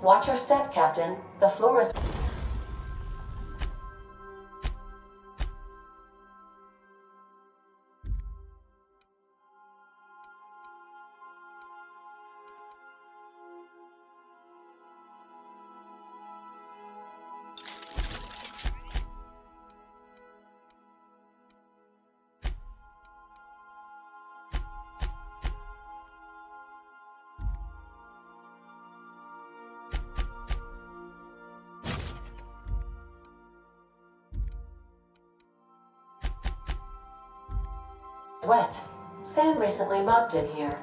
Watch your step, Captain. The floor is... wet. Sam recently mopped in here.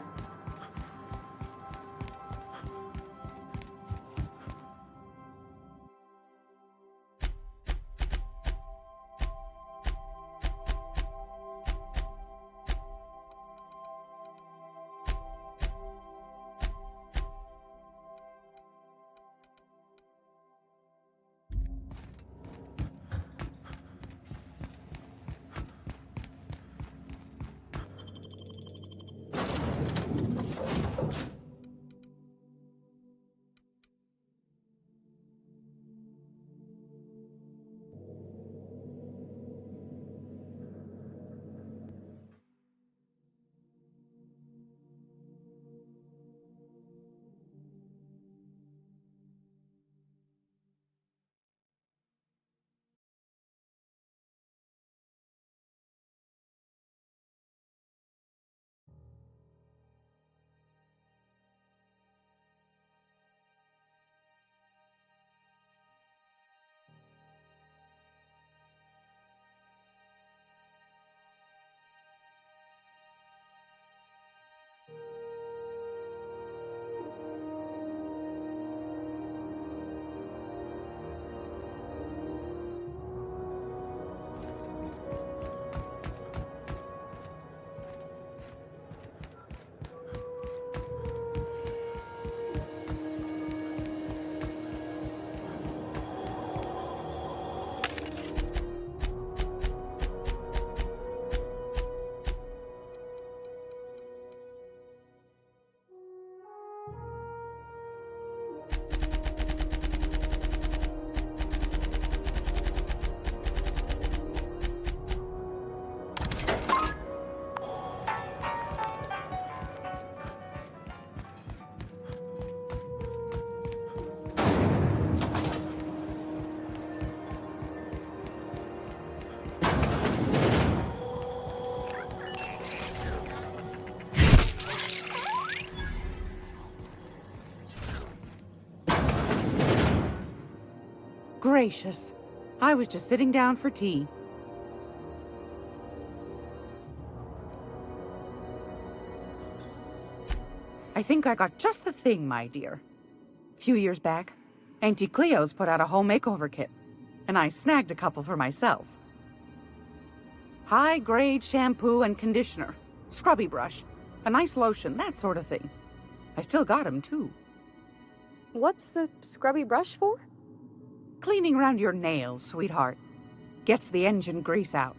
Gracious. I was just sitting down for tea. I think I got just the thing, my dear. A few years back, Auntie Cleo's put out a home makeover kit, and I snagged a couple for myself. High-grade shampoo and conditioner, scrubby brush, a nice lotion, that sort of thing. I still got 'em, too. What's the scrubby brush for? Cleaning around your nails, sweetheart. Gets the engine grease out.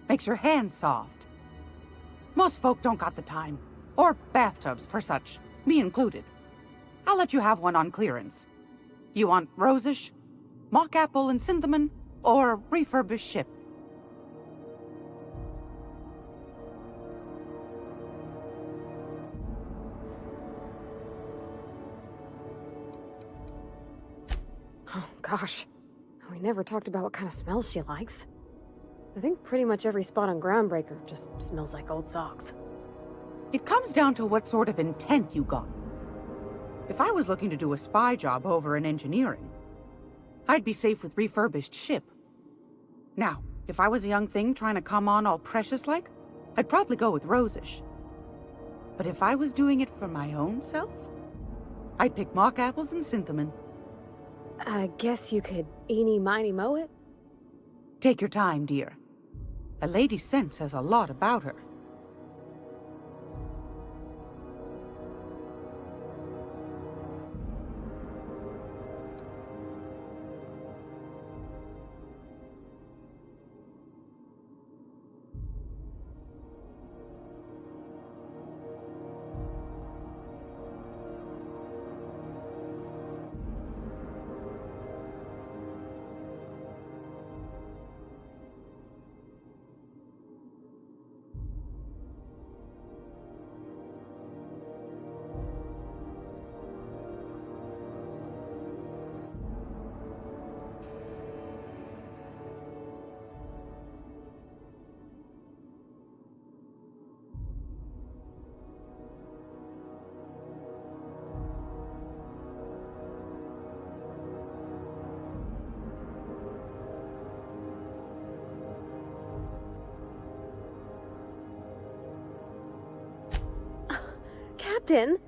Makes your hands soft. Most folk don't got the time. Or bathtubs for such, me included. I'll let you have one on clearance. You want rosish, mock apple and cinnamon, or refurbished ship? Oh, gosh. We never talked about what kind of smells she likes. I think pretty much every spot on Groundbreaker just smells like old socks. It comes down to what sort of intent you got. If I was looking to do a spy job over in engineering, I'd be safe with refurbished ship. Now, if I was a young thing trying to come on all precious-like, I'd probably go with rosish. But if I was doing it for my own self, I'd pick mock apples and cinnamon. I guess you could eeny-miny-moe it? Take your time, dear. A lady's scent says a lot about her. Captain!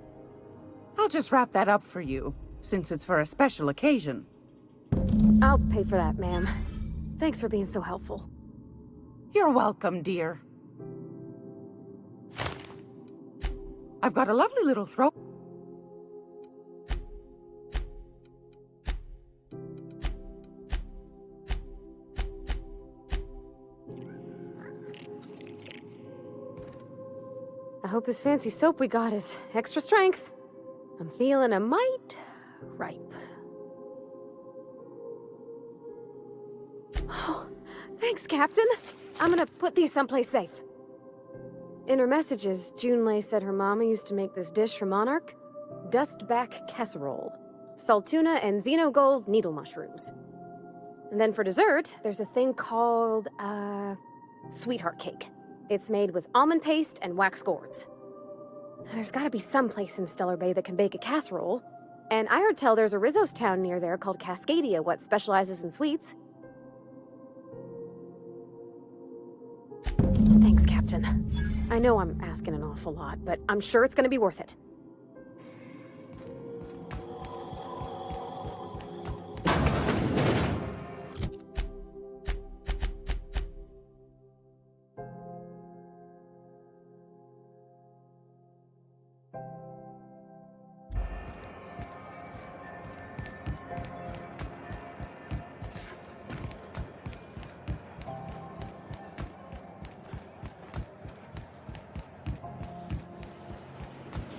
I'll just wrap that up for you, since it's for a special occasion. I'll pay for that, ma'am. Thanks for being so helpful. You're welcome, dear. I've got a lovely little throat. I hope this fancy soap we got is extra strength. I'm feeling a mite ripe. Oh, thanks, Captain. I'm gonna put these someplace safe. In her messages, Junlei said her mama used to make this dish for Monarch. Dustback casserole. Saltuna and xenogold needle mushrooms. And then for dessert, there's a thing called, sweetheart cake. It's made with almond paste and wax gourds. There's gotta be some place in Stellar Bay that can bake a casserole. And I heard tell there's a Rizzo's town near there called Cascadia what specializes in sweets. Thanks, Captain. I know I'm asking an awful lot, but I'm sure it's gonna be worth it.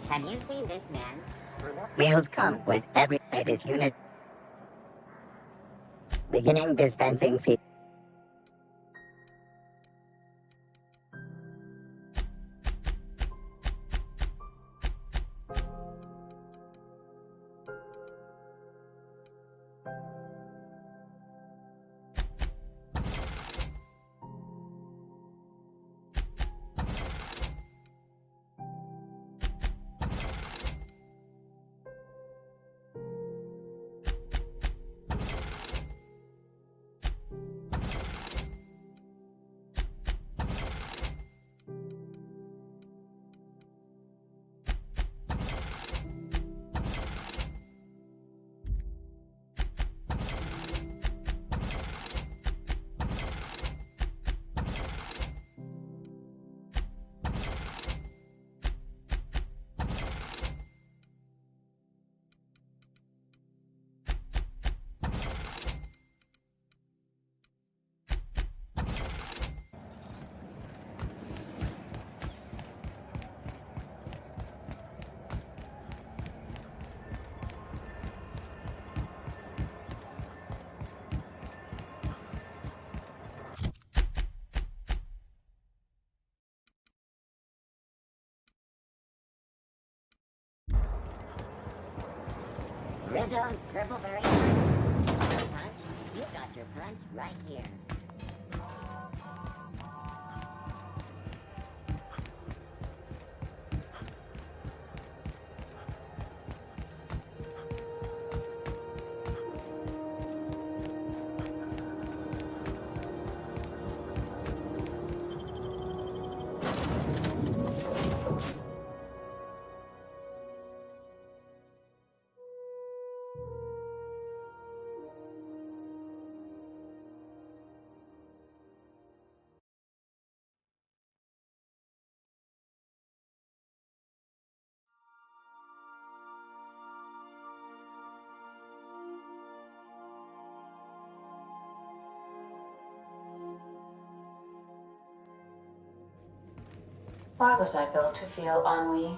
Have you seen this man? Wheels come with every latest unit. Beginning dispensing seat. Rizzo's purple berry punch. You got your punch right here. Why was I built to feel ennui?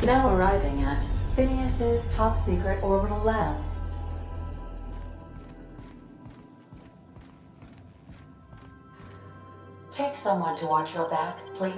Now arriving at Phineas's top-secret orbital lab. Take someone to watch your back, please.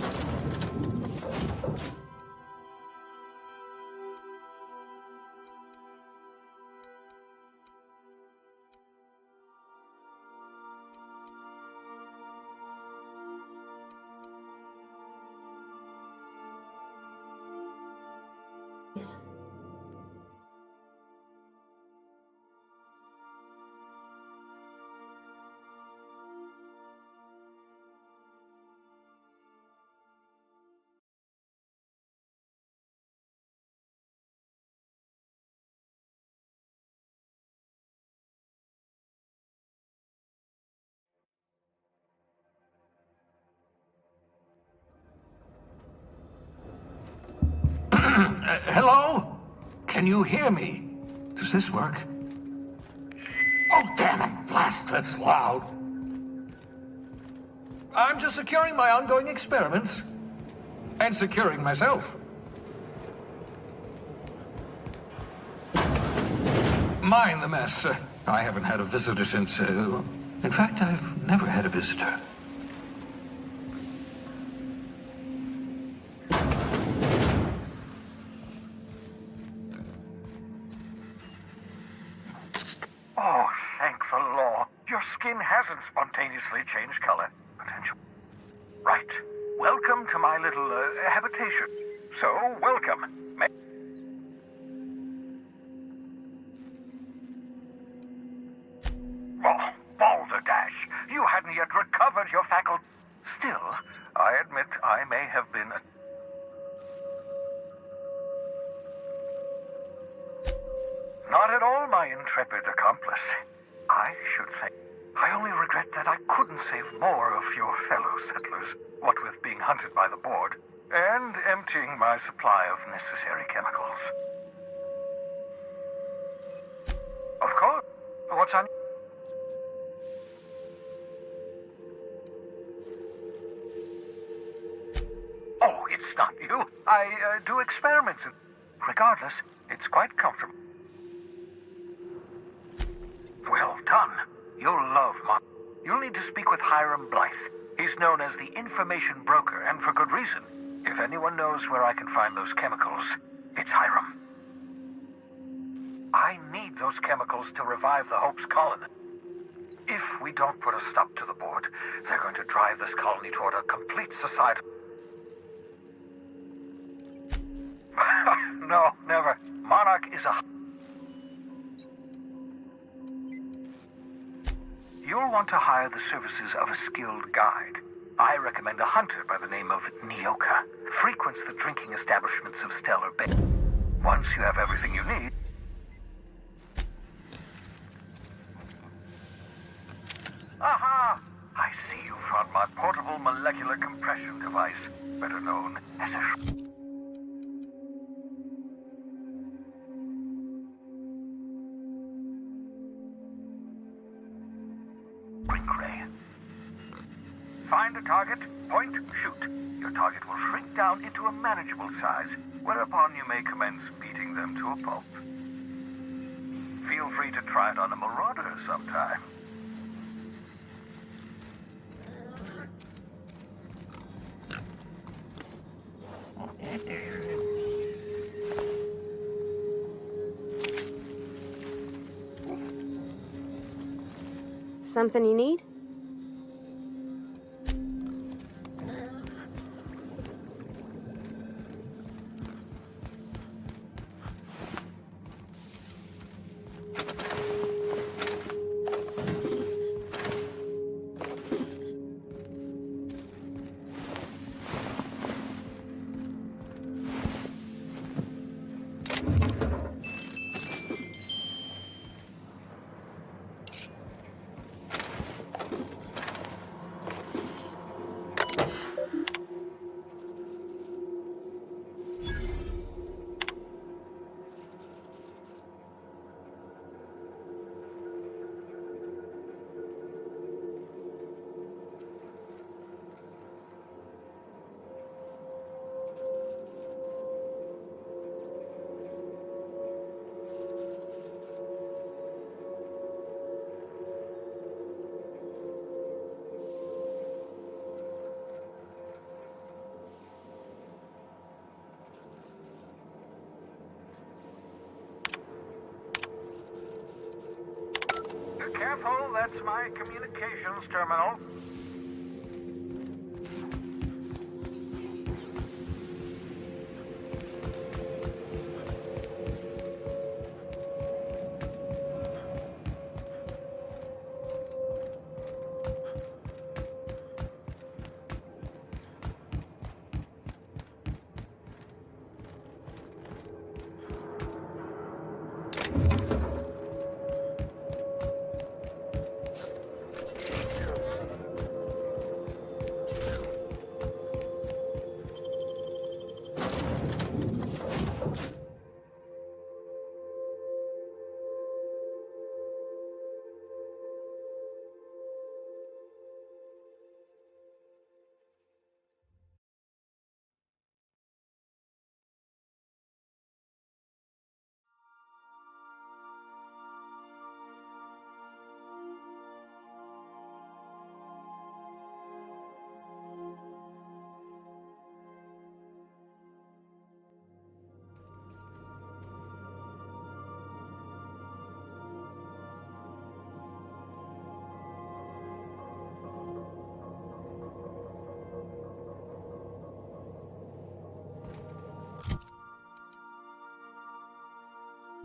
Hello? Can you hear me? Does this work? Oh, damn it! Blast, that's loud. I'm just securing my ongoing experiments. And securing myself. Mind the mess. I haven't had a visitor since, in fact, I've never had a visitor. Oh, thank the law. Your skin hasn't spontaneously changed color. Potential. Right. Welcome to my little, habitation. So, welcome. Oh, balderdash. You hadn't yet recovered your faculty. Still, I admit I may have been not at all my intrepid accomplice. I should say, I only regret that I couldn't save more of your fellow settlers, what with being hunted by the board, and emptying my supply of necessary chemicals. Of course. What's on... Oh, it's not you. I do experiments. Regardless, it's quite comfortable. Well done. You'll love Mon. You'll need to speak with Hiram Blythe. He's known as the information broker, and for good reason. If anyone knows where I can find those chemicals, it's Hiram. I need those chemicals to revive the Hope's colony. If we don't put a stop to the board, they're going to drive this colony toward a complete society. No, never. Monarch is a... You'll want to hire the services of a skilled guide. I recommend a hunter by the name of Nyoka. Frequents the drinking establishments of Stellar Bay. Once you have everything you need... Aha! I see you found my portable molecular compression device, better known as a... Find a target, point, shoot. Your target will shrink down into a manageable size, whereupon you may commence beating them to a pulp. Feel free to try it on a marauder sometime. Something you need? Careful, that's my communications terminal.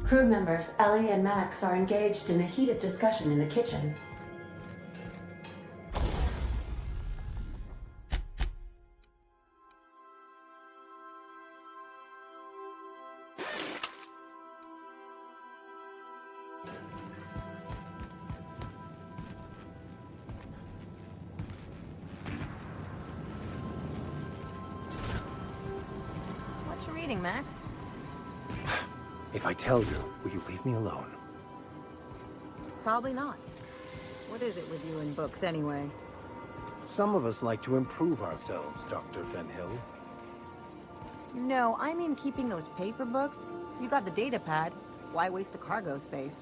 Crew members Ellie and Max are engaged in a heated discussion in the kitchen. What you reading, Max? If I tell you, will you leave me alone? Probably not. What is it with you and books, anyway? Some of us like to improve ourselves, Dr. Fenhill. No, I mean keeping those paper books. You got the data pad. Why waste the cargo space?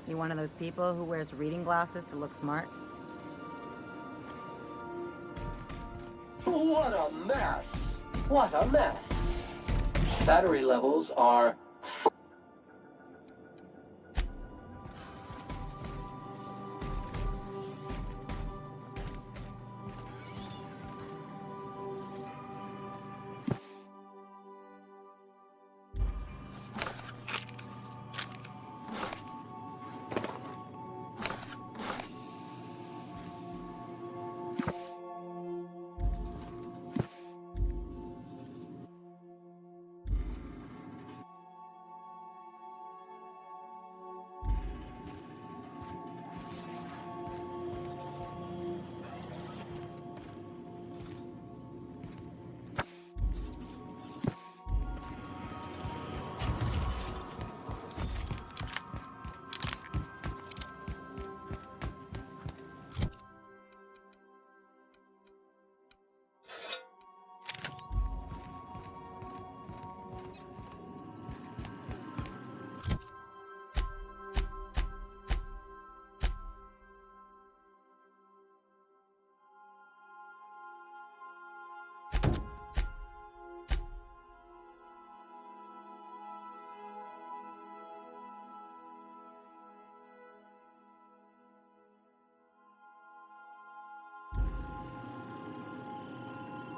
You one of those people who wears reading glasses to look smart? What a mess! What a mess! Battery levels are...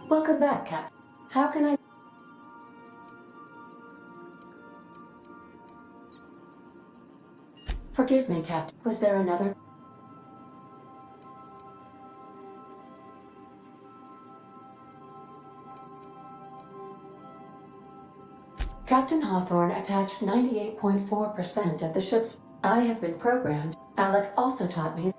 Welcome back, Cap. How can I... Forgive me, Cap. Was there another... Captain Hawthorne attached 98.4% of the ship's... I have been programmed. Alex also taught me...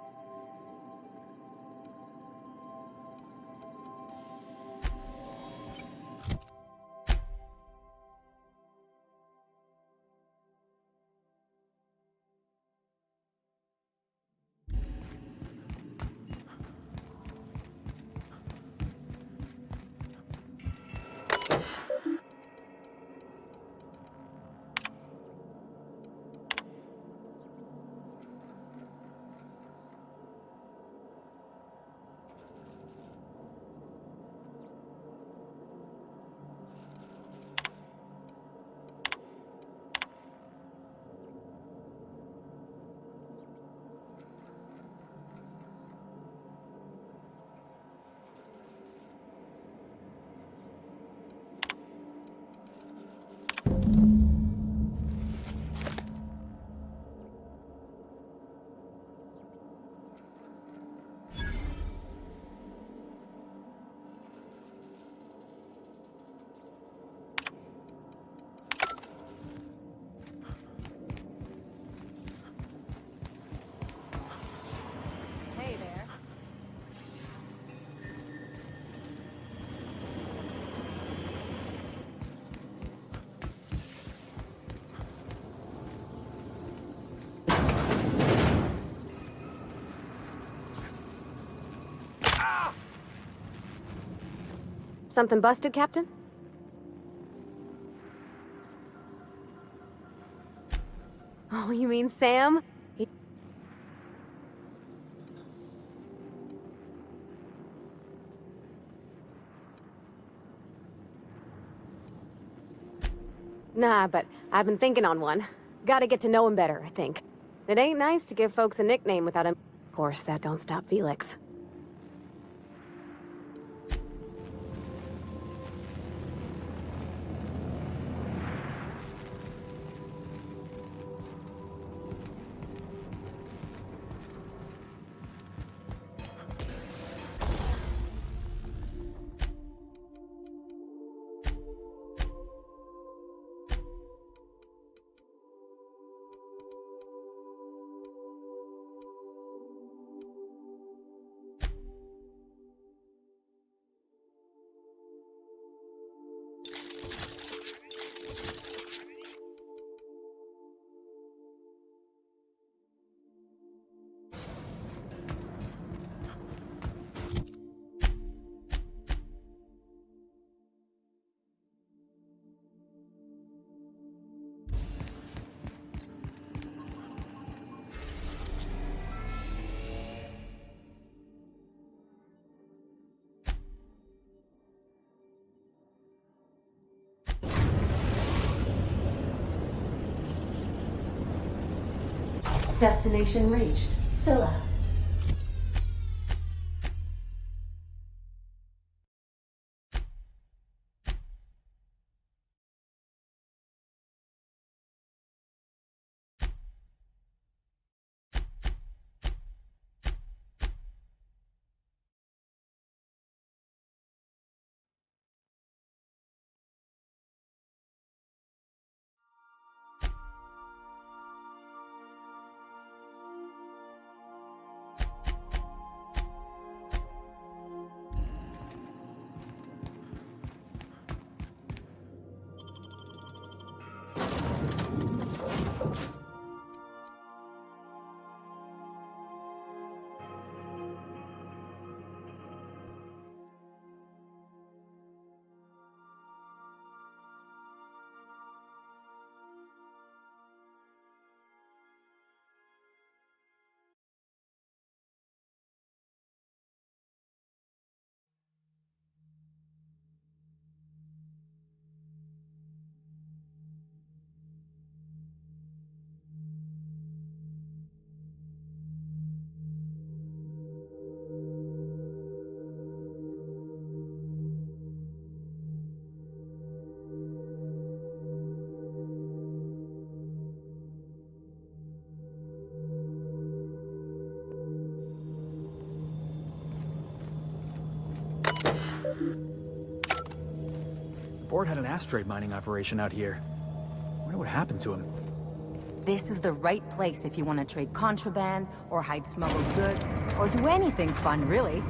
Hey there. Something busted, Captain? Oh, you mean Sam? Nah, but I've been thinking on one. Gotta get to know him better, I think. It ain't nice to give folks a nickname without him. Of course, that don't stop Felix. Destination reached. Scylla. Board had an asteroid mining operation out here. I wonder what happened to him. This is the right place if you want to trade contraband, or hide smuggled goods, or do anything fun, really.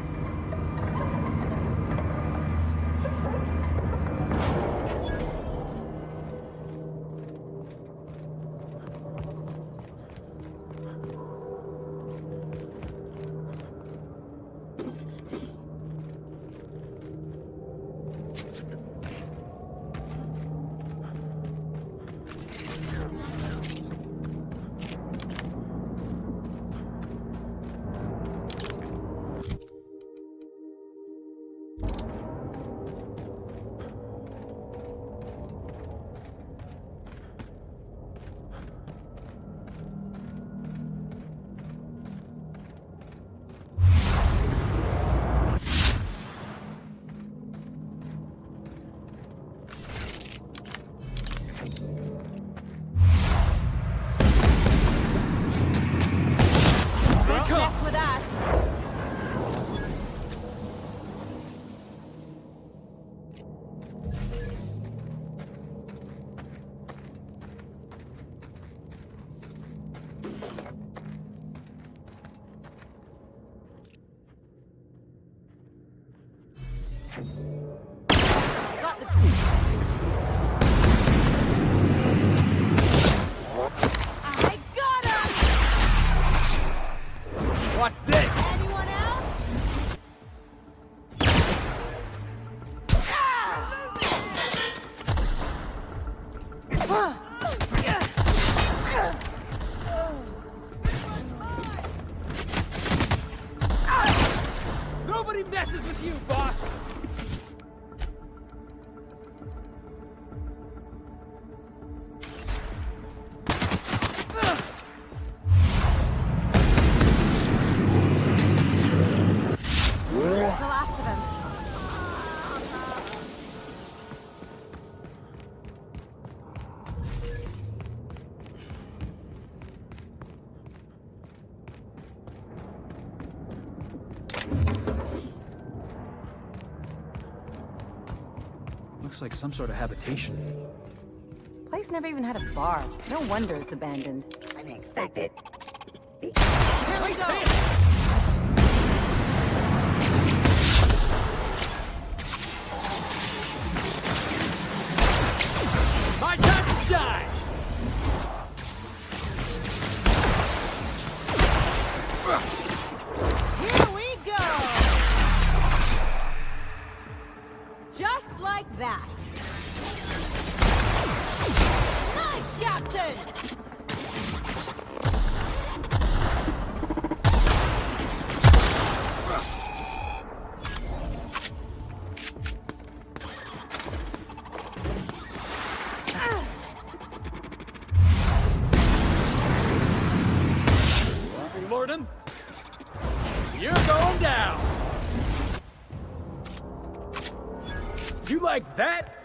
Watch this! Anyone else? Nobody messes with you, boss! Where's the last of them? Looks like some sort of habitation. Place never even had a bar. No wonder it's abandoned. Unexpected. Here we go! My time to shine! Here we go! Just like that. Nice, Captain! like that?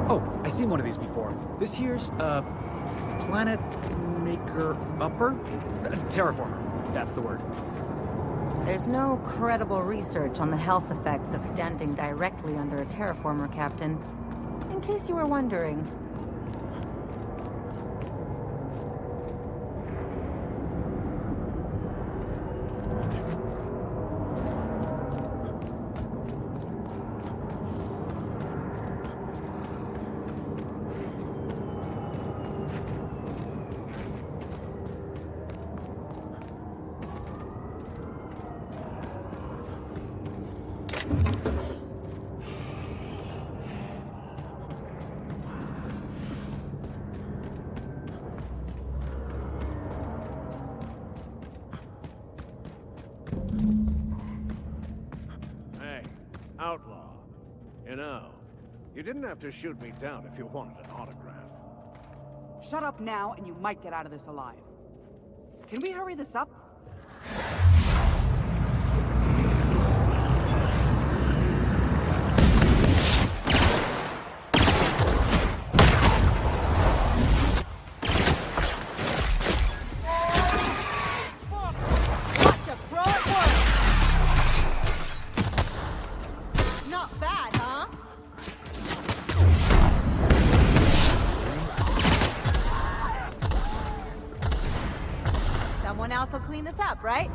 Oh, I seen one of these before. This here's, Planet Maker Upper? Terraformer, that's the word. There's no credible research on the health effects of standing directly under a terraformer, Captain. In case you were wondering. Outlaw. You know, you didn't have to shoot me down if you wanted an autograph. Shut up now, and you might get out of this alive. Can we hurry this up? Someone else will clean this up, right?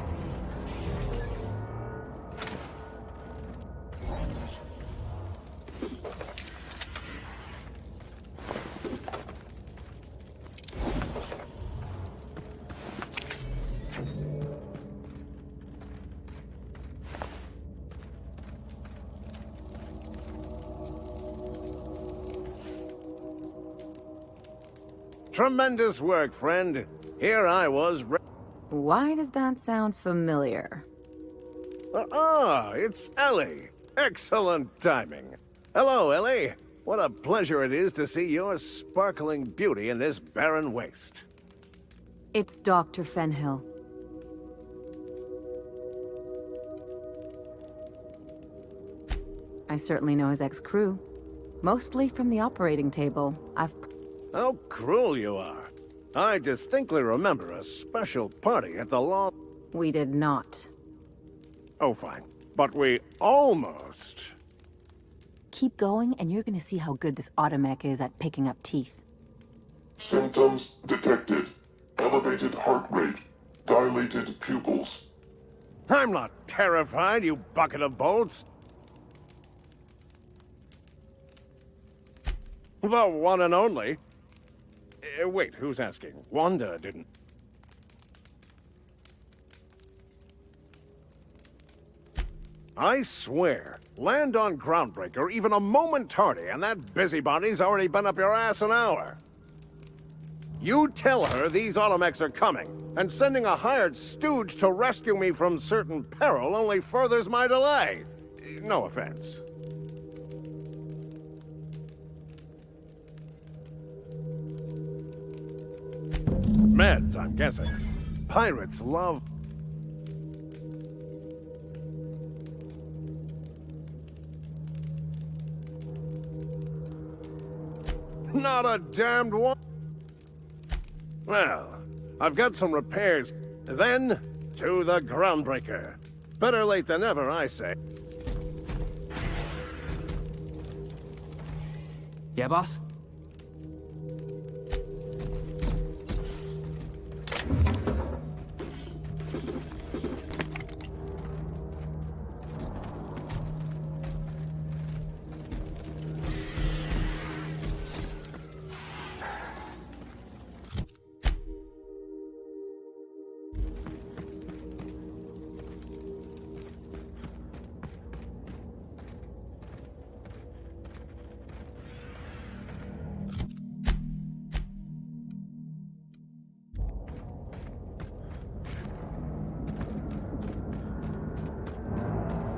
Tremendous work, friend. Here I was. Why does that sound familiar? It's Ellie. Excellent timing. Hello, Ellie. What a pleasure it is to see your sparkling beauty in this barren waste. It's Dr. Fenhill. I certainly know his ex-crew. Mostly from the operating table. How cruel you are. I distinctly remember a special party at the law. We did not. Oh, fine. But we almost... Keep going, and you're gonna see how good this automech is at picking up teeth. Symptoms detected. Elevated heart rate. Dilated pupils. I'm not terrified, you bucket of bolts. The one and only. Wait, who's asking? Wanda didn't... I swear, land on Groundbreaker even a moment tardy, and that busybody's already been up your ass an hour. You tell her these automechs are coming, and sending a hired stooge to rescue me from certain peril only furthers my delay. No offense. Meds, I'm guessing. Pirates love... Not a damned one. Well, I've got some repairs. Then, to the Groundbreaker. Better late than never, I say. Yeah, boss?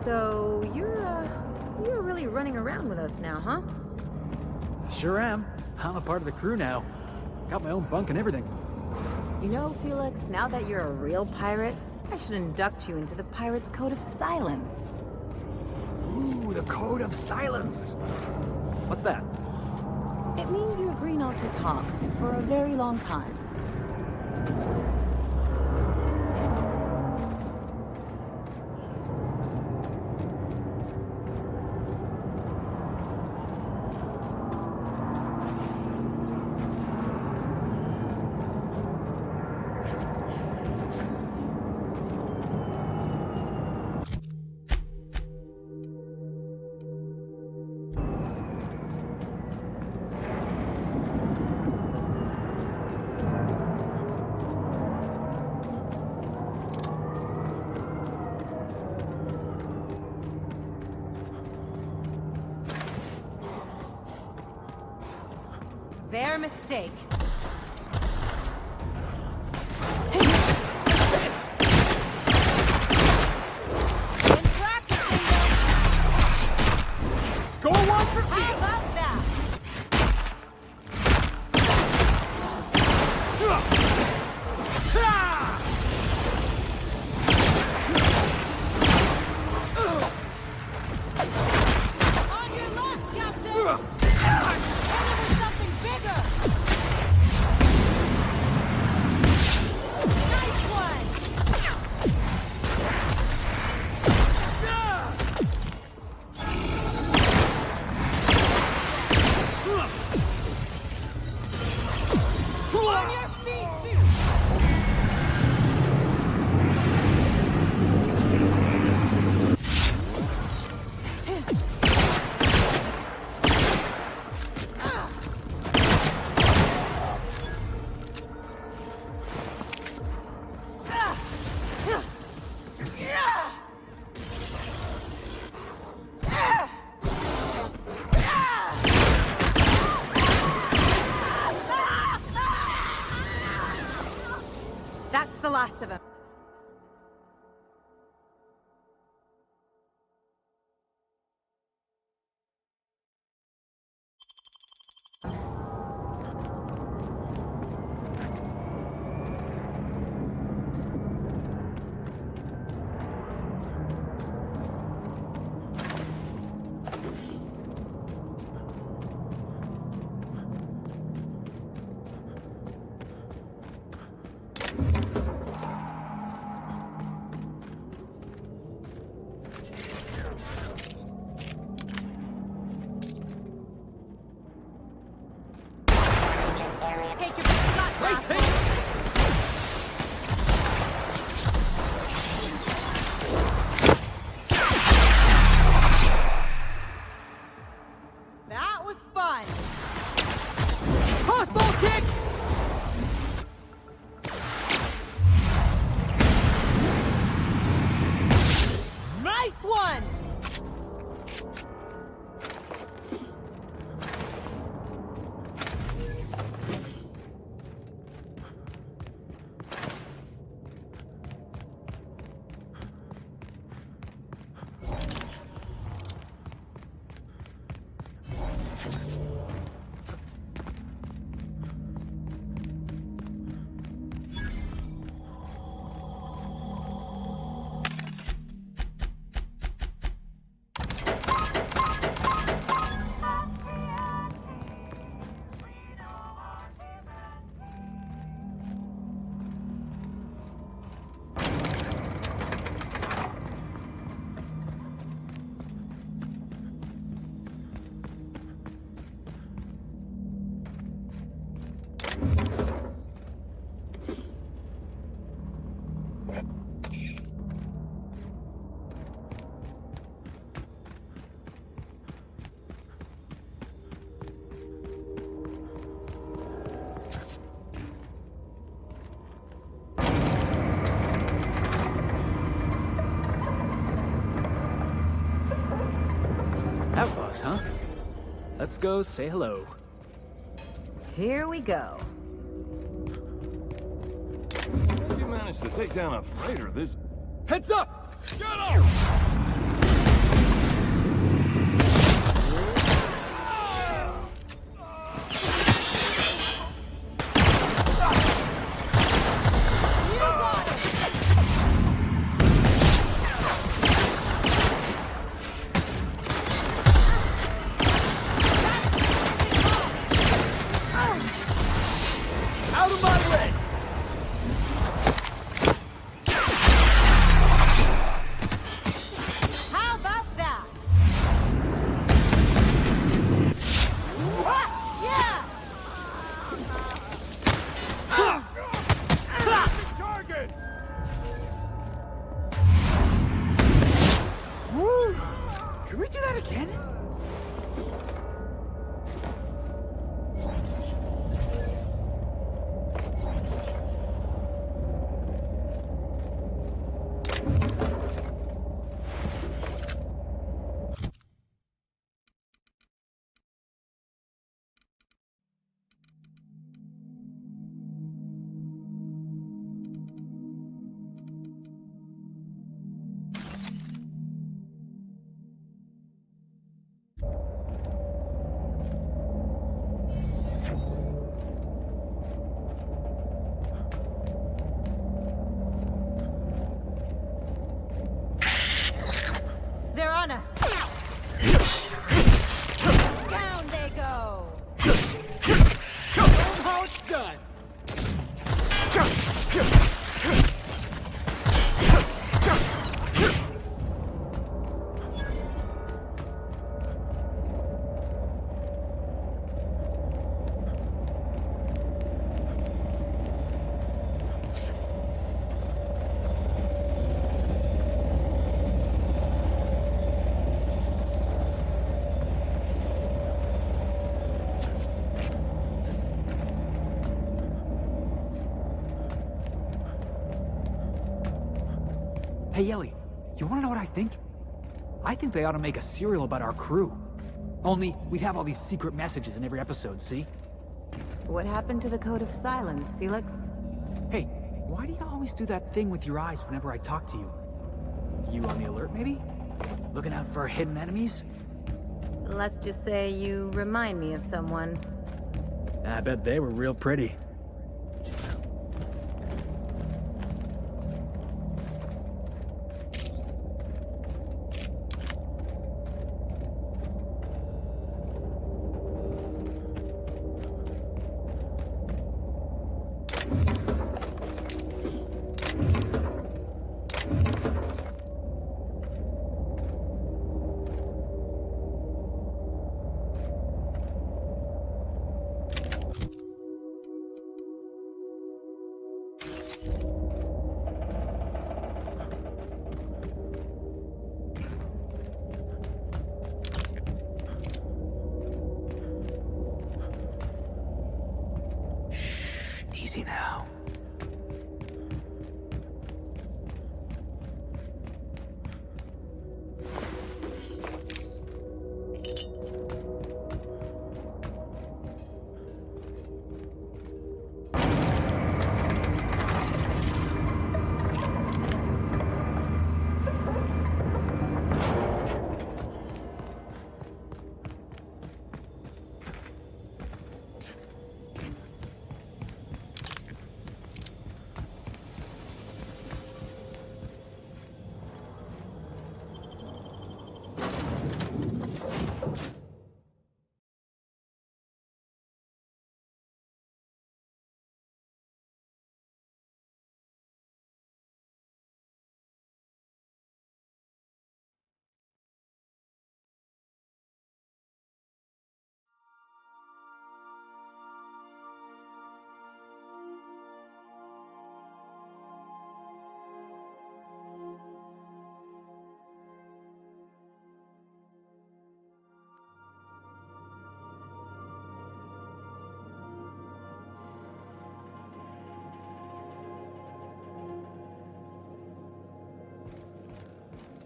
So, you're really running around with us now, huh? Sure am. I'm a part of the crew now. Got my own bunk and everything. You know, Felix, now that you're a real pirate, I should induct you into the Pirate's Code of Silence. Ooh, the Code of Silence. What's that? It means you agree not to talk for a very long time. Their mistake. Score one for How Field. about that? On your left, Captain! Deliver something bigger! Nice one! On your feet! That's the last of them. Take your shot, that was fun. Crossbow kick! Nice one. Outlaws, huh? Let's go say hello. Here we go. You managed to take down a freighter this... Heads up! Get him! Hey, Ellie, you wanna know what I think? I think they ought to make a serial about our crew. Only, we'd have all these secret messages in every episode, see? What happened to the Code of Silence, Felix? Hey, why do you always do that thing with your eyes whenever I talk to you? You on the alert, maybe? Looking out for hidden enemies? Let's just say you remind me of someone. I bet they were real pretty. Easy now.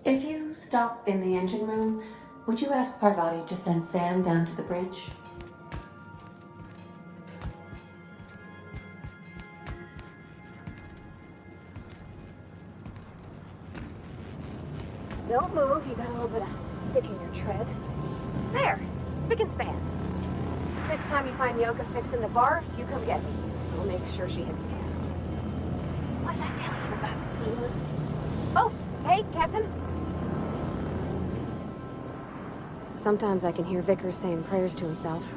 If you stop in the engine room, would you ask Parvati to send Sam down to the bridge? Don't move, you got a little bit of sick in your tread. There, spick and span. Next time you find Yoka fixing the barf, you come get me. I'll make sure she hits the can. What did I tell you about stealing? Oh, hey, Captain. Sometimes I can hear Vickers saying prayers to himself.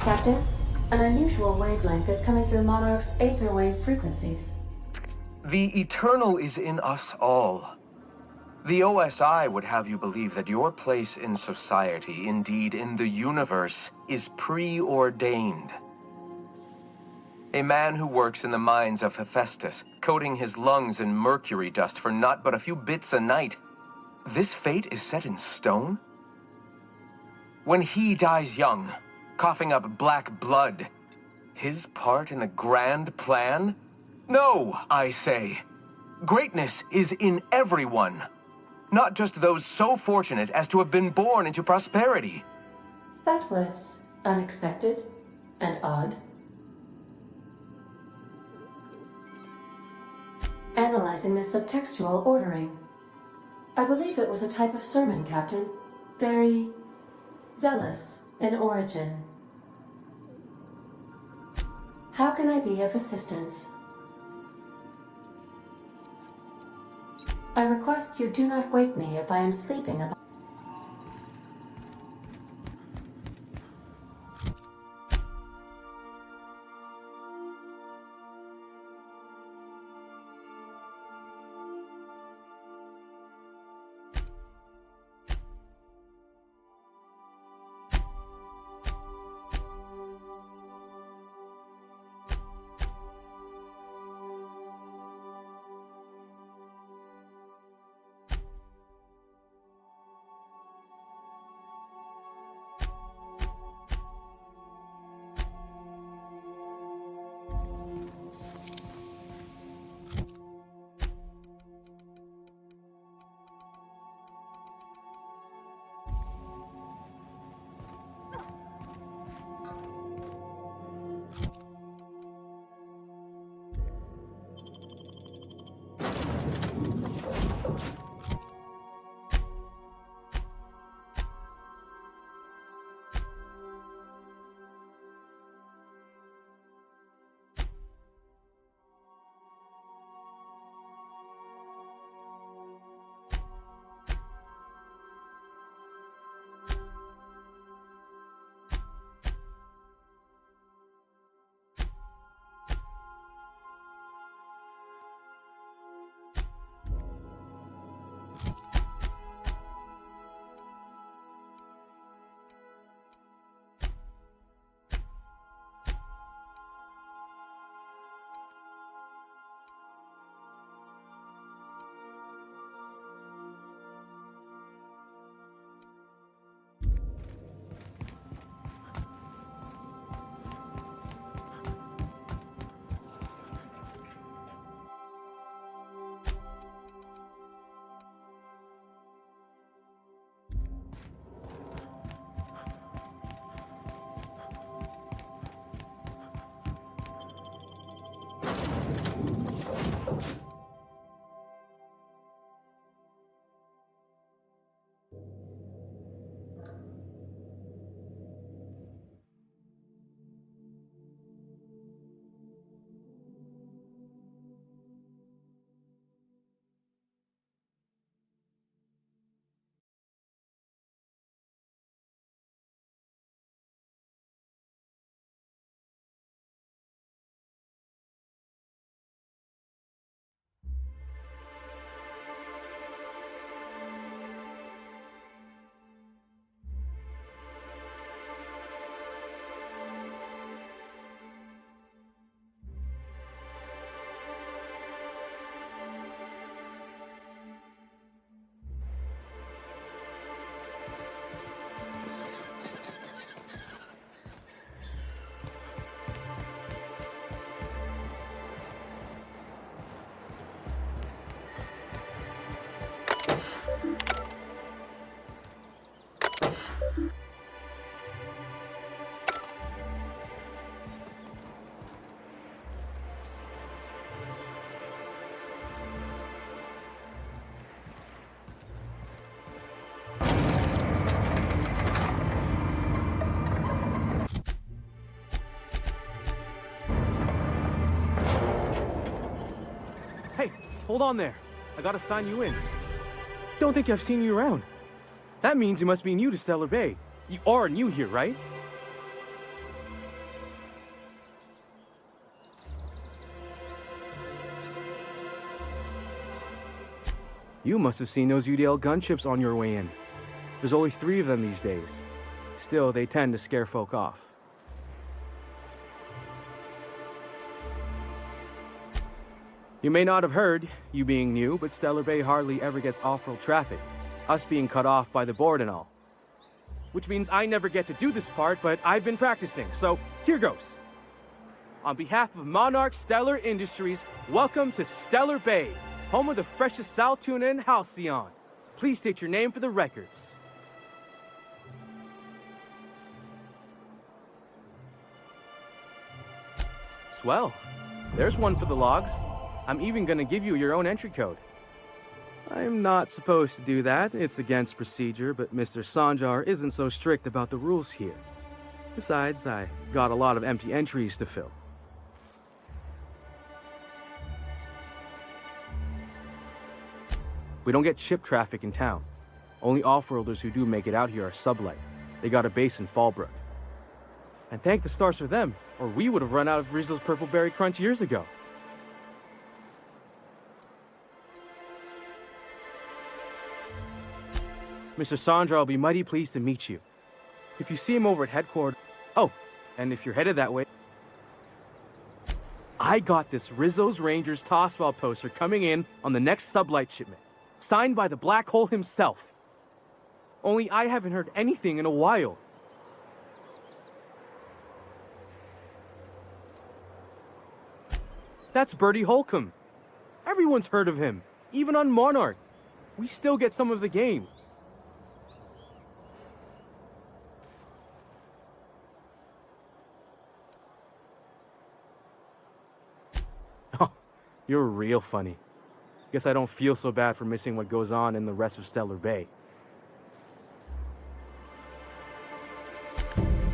Captain, an unusual wavelength is coming through Monarch's aether wave frequencies. The eternal is in us all. The OSI would have you believe that your place in society, indeed in the universe, is preordained. A man who works in the mines of Hephaestus, coating his lungs in mercury dust for not but a few bits a night. This fate is set in stone? When he dies young, coughing up black blood, his part in the grand plan? No, I say. Greatness is in everyone. Not just those so fortunate as to have been born into prosperity. That was unexpected and odd. Analyzing the subtextual ordering. I believe it was a type of sermon, Captain. Very zealous in origin. How can I be of assistance? I request you do not wake me if I am sleeping about. Hey, hold on there. I gotta sign you in. Don't think I've seen you around. That means you must be new to Stellar Bay. You are new here, right? You must have seen those UDL gunships on your way in. There's only 3 of them these days. Still, they tend to scare folk off. You may not have heard, you being new, but Stellar Bay hardly ever gets off-road traffic, us being cut off by the board and all. Which means I never get to do this part, but I've been practicing, so here goes. On behalf of Monarch Stellar Industries, welcome to Stellar Bay, home of the freshest sal tuna and halcyon. Please state your name for the records. Swell. There's one for the logs. I'm even gonna give you your own entry code. I'm not supposed to do that. It's against procedure, but Mr. Sanjar isn't so strict about the rules here. Besides, I got a lot of empty entries to fill. We don't get ship traffic in town. Only off-worlders who do make it out here are sublight. They got a base in Fallbrook. And thank the stars for them, or we would have run out of Rizzo's Purple Berry Crunch years ago. Mr. Sandra will be mighty pleased to meet you. If you see him over at headquarters... Oh, and if you're headed that way... I got this Rizzo's Rangers Tossball poster coming in on the next sublight shipment, signed by the Black Hole himself. Only I haven't heard anything in a while. That's Bertie Holcomb. Everyone's heard of him, even on Monarch. We still get some of the game. Oh, you're real funny. Guess I don't feel so bad for missing what goes on in the rest of Stellar Bay.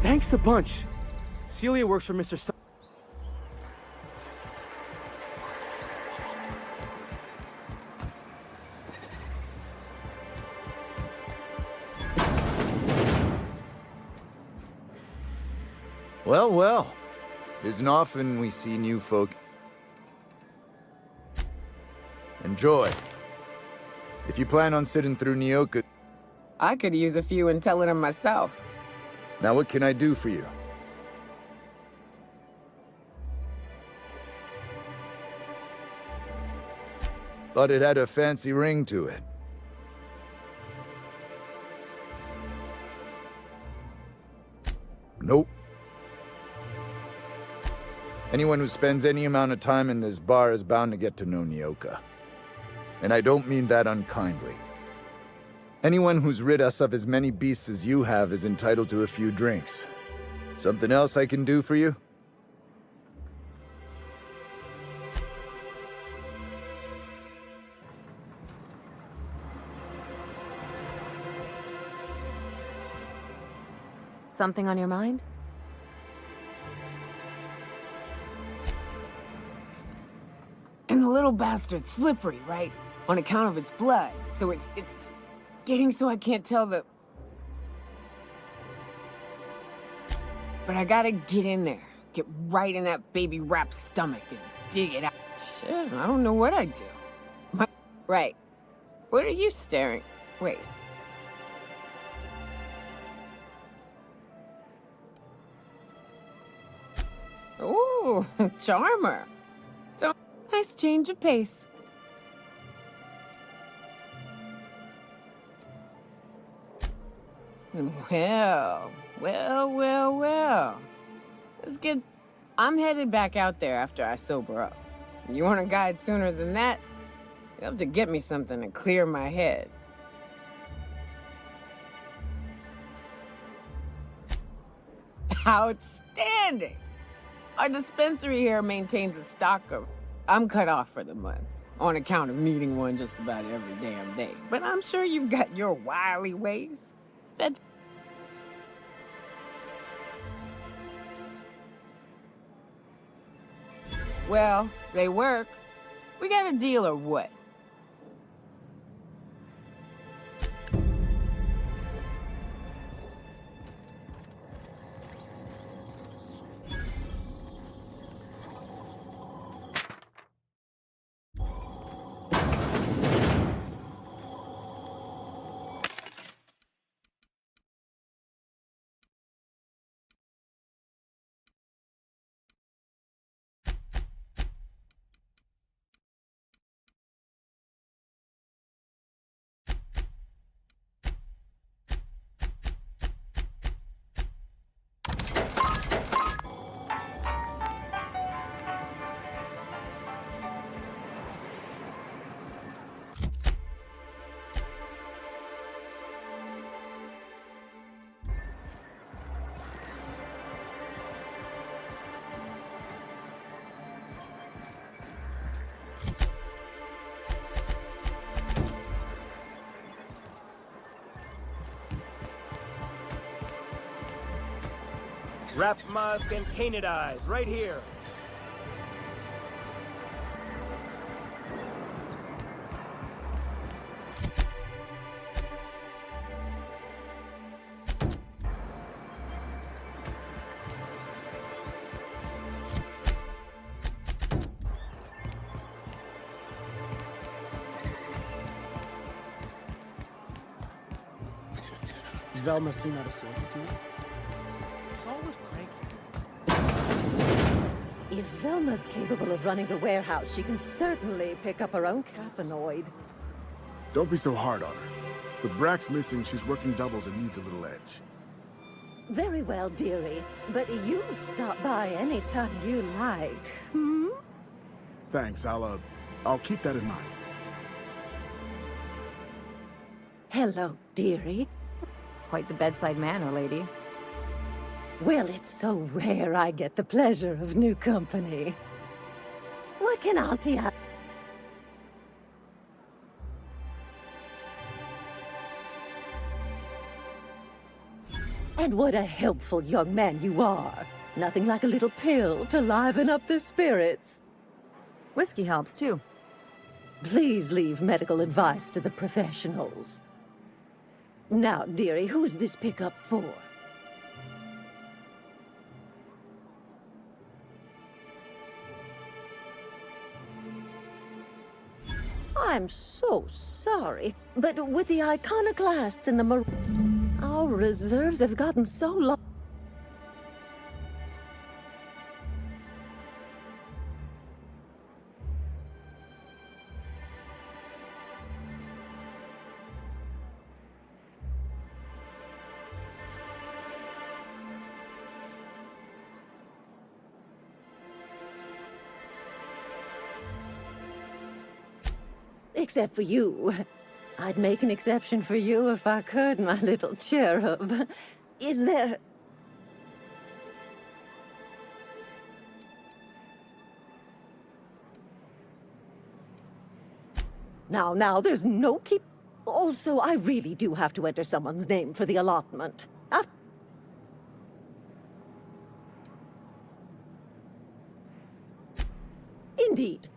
Thanks a bunch. Celia works for Mr. Well, well. Isn't often we see new folk. Enjoy. If you plan on sitting through Nyoka... I could use a few and telling them myself. Now what can I do for you? Thought it had a fancy ring to it. Nope. Anyone who spends any amount of time in this bar is bound to get to know Nyoka. And I don't mean that unkindly. Anyone who's rid us of as many beasts as you have is entitled to a few drinks. Something else I can do for you? Something on your mind? And the little bastard's slippery, right? On account of its blood. So it's getting so I can't tell the... But I gotta get in there. Get right in that baby rap's stomach and dig it out. Shit, I don't know what I'd do. Right. What are you staring? Wait. Ooh, charmer. So, nice change of pace. Well. Let's get... I'm headed back out there after I sober up. You want a guide sooner than that? You have to get me something to clear my head. Outstanding! Our dispensary here maintains a stock of... I'm cut off for the month, on account of needing one just about every damn day. But I'm sure you've got your wily ways. Well, they work. We got a deal or what? Wrap musk and painted eyes, right here. Velma seen out of sorts too? She's always cranky. If Velma's capable of running the warehouse, she can certainly pick up her own cathanoid. Don't be so hard on her. With Brax missing, she's working doubles and needs a little edge. Very well, dearie. But you stop by any time you like, hmm? Thanks, I'll keep that in mind. Hello, dearie. Quite the bedside manner, lady. Well, it's so rare I get the pleasure of new company. What can Auntie... And what a helpful young man you are. Nothing like a little pill to liven up the spirits. Whiskey helps, too. Please leave medical advice to the professionals. Now, dearie, who's this pickup for? I'm so sorry, but with the iconoclasts and the our reserves have gotten so low. Except for you. I'd make an exception for you if I could, my little cherub. Is there... Now, there's no keep... Also, I really do have to enter someone's name for the allotment. Indeed.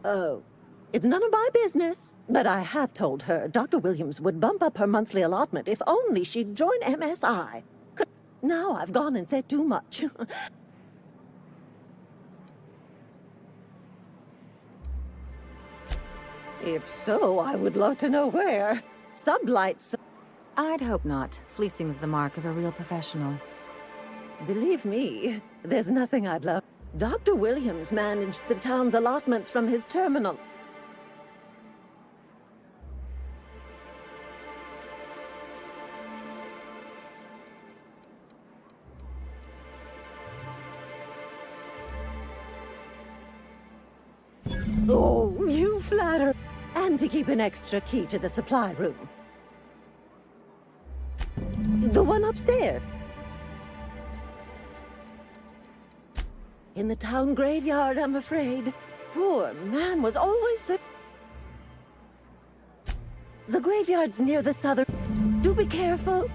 Oh, it's none of my business, but I have told her Dr. Williams would bump up her monthly allotment if only she'd join MSI. Now I've gone and said too much. If so, I would love to know where. Sublights... I'd hope not. Fleecing's the mark of a real professional. Believe me, there's nothing I'd love. Dr. Williams managed the town's allotments from his terminal. Oh, you flatter. And to keep an extra key to the supply room. The one upstairs. In the town graveyard, I'm afraid. Poor man was always so... The graveyard's near the southern... Do be careful.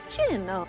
Chin up.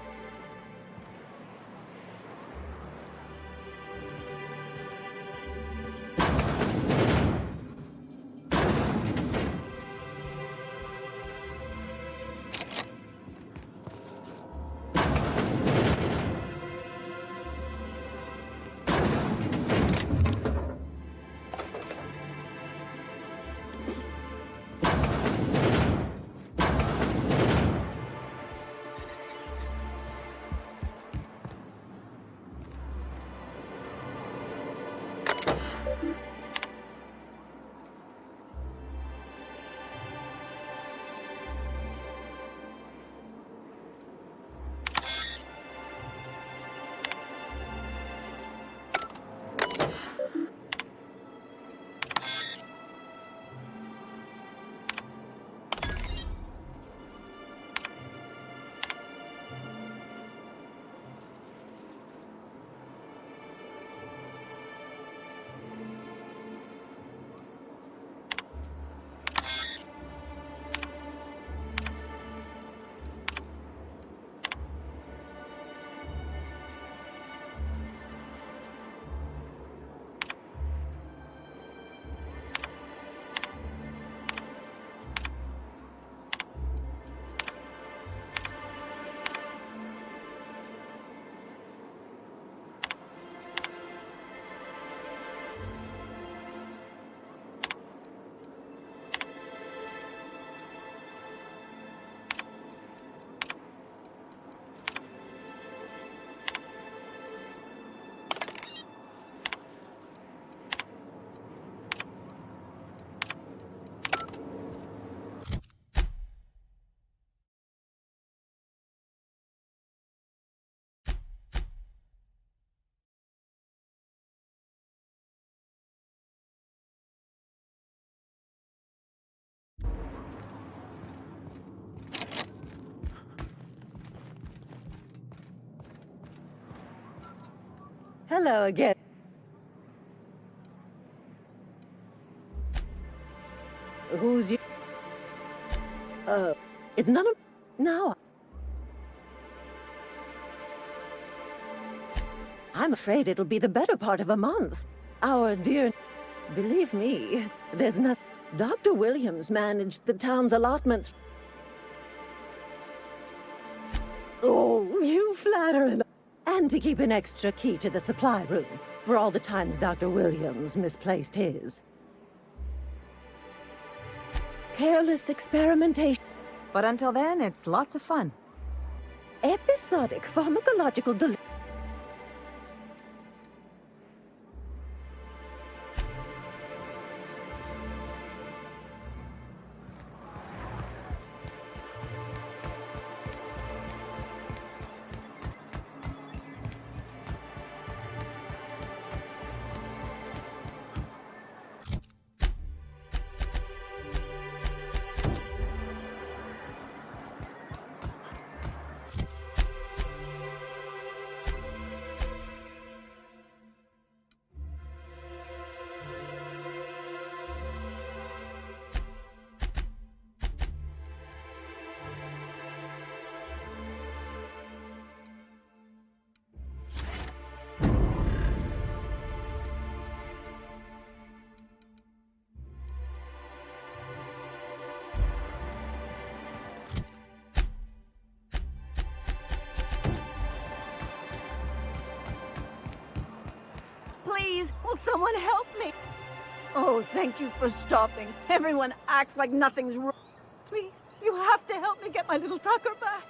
Hello again. Who's you? It's none of... No. I'm afraid it'll be the better part of a month. Our dear... Believe me, there's not... Dr. Williams managed the town's allotments. Oh, you flatter. And to keep an extra key to the supply room, for all the times Dr. Williams misplaced his. Careless experimentation. But until then, it's lots of fun. Episodic pharmacological delivery. Please, will someone help me? Oh, thank you for stopping. Everyone acts like nothing's wrong. Please, you have to help me get my little Tucker back.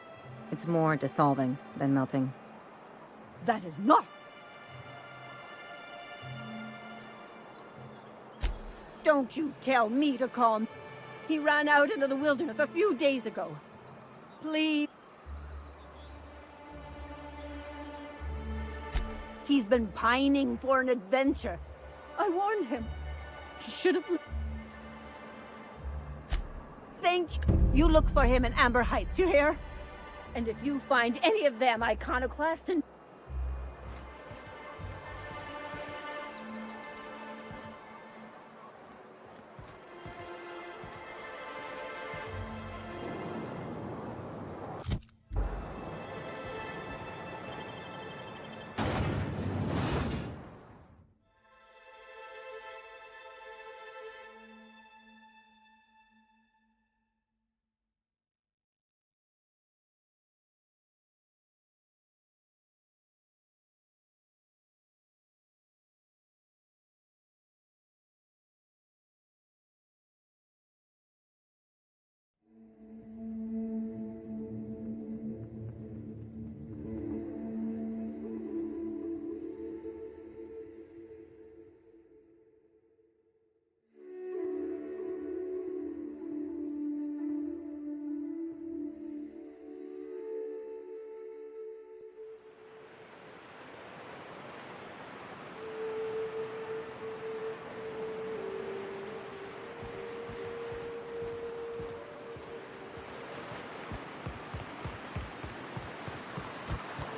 It's more dissolving than melting. That is not... Don't you tell me to calm. He ran out into the wilderness a few days ago. Please. He's been pining for an adventure. I warned him. He should have... Thank you. You look for him in Amber Heights, you hear? And if you find any of them iconoclast and...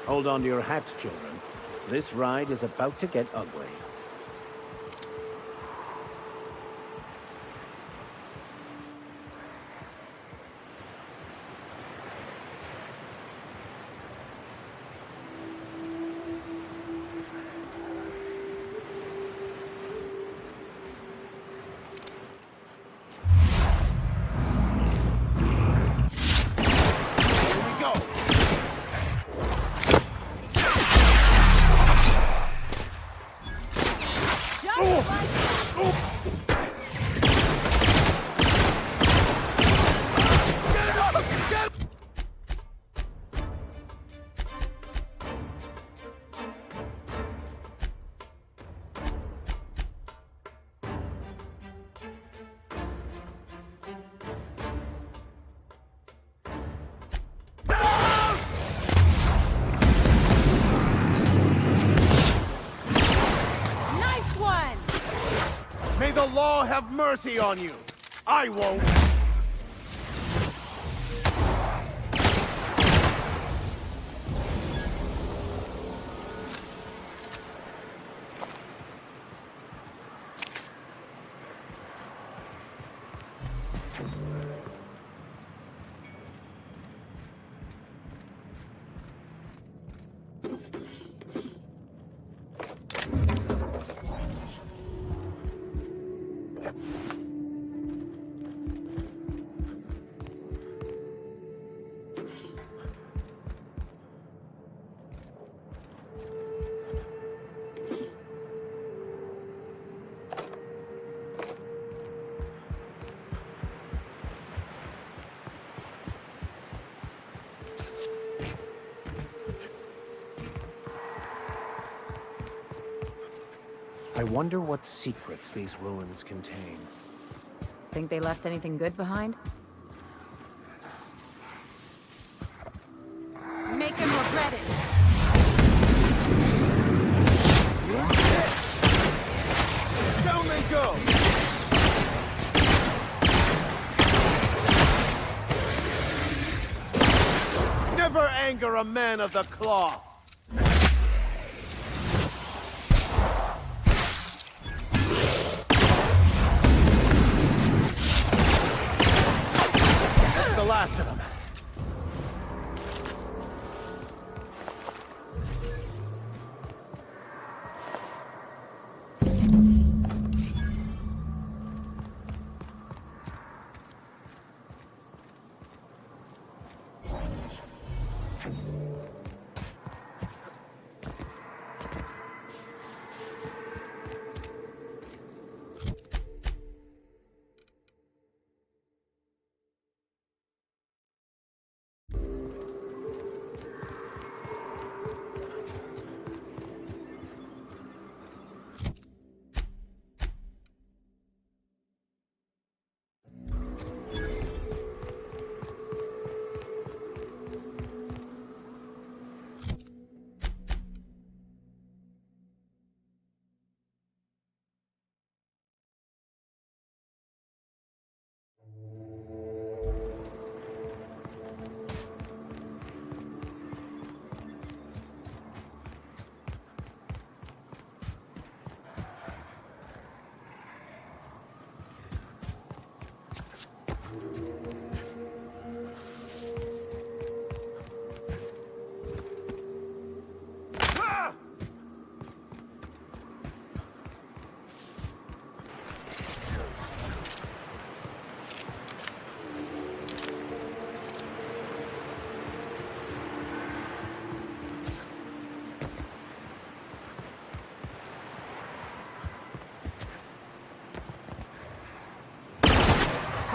Hold on to your hats, children. This ride is about to get ugly. May the law have mercy on you. I won't. I wonder what secrets these ruins contain. Think they left anything good behind? Make him regret it. Down they go! Never anger a man of the cloth! That's the last of them.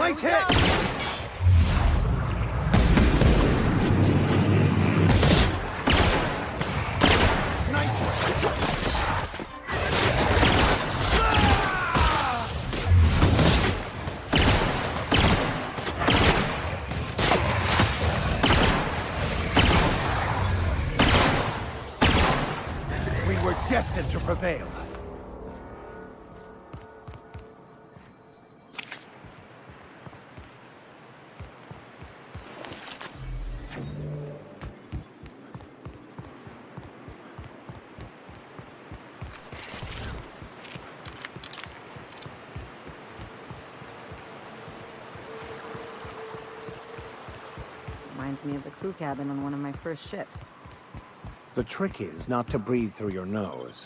Nice hit! Nice We were destined to prevail. Reminds me of the crew cabin on one of my first ships. The trick is not to breathe through your nose.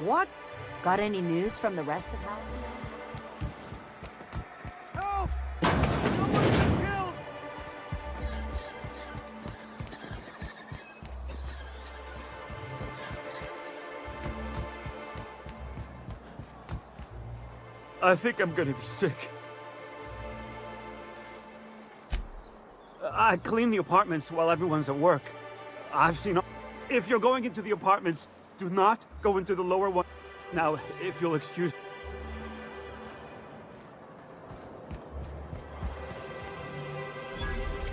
What? Got any news from the rest of Halcyon? Help! Someone's been killed! I think I'm gonna be sick. I clean the apartments while everyone's at work. I've seen... If you're going into the apartments, do not go into the lower one. Now, if you'll excuse...